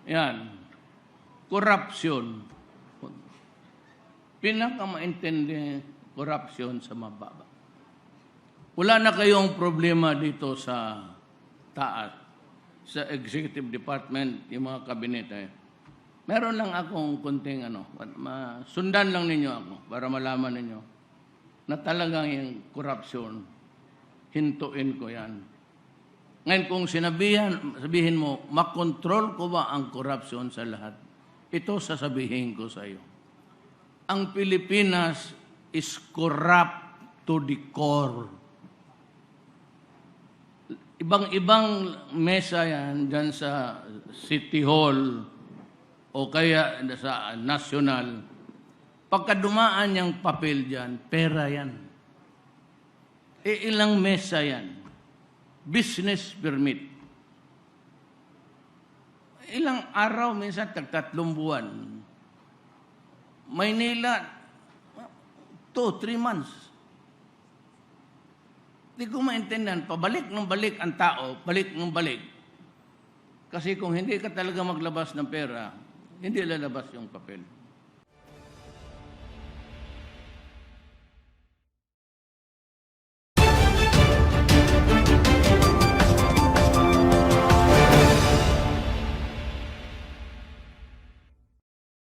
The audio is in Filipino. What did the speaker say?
Yan. Corruption. Pinakamaintindi corruption sa mababa. Wala na kayong problema dito sa taas, sa executive department, yung mga kabinete. Meron lang akong kunting sundan lang ninyo ako para malaman ninyo na talagang yung corruption, hintuin ko yan. Ngayon, kung sabihin mo, makontrol ko ba ang corruption sa lahat? Ito sasabihin ko sa iyo. Ang Pilipinas is corrupt to the core. Ibang-ibang mesa yan dyan sa City Hall o kaya sa National. Pagka dumaan yung papel dyan, pera yan. Ilang mesa yan. Business permit. Ilang araw, minsan 3 buwan. Maynila, 2-3 months. Hindi ko maintindihan. Pabalik ng balik ang tao, balik ng balik. Kasi kung hindi ka talaga maglabas ng pera, hindi lalabas yung papel.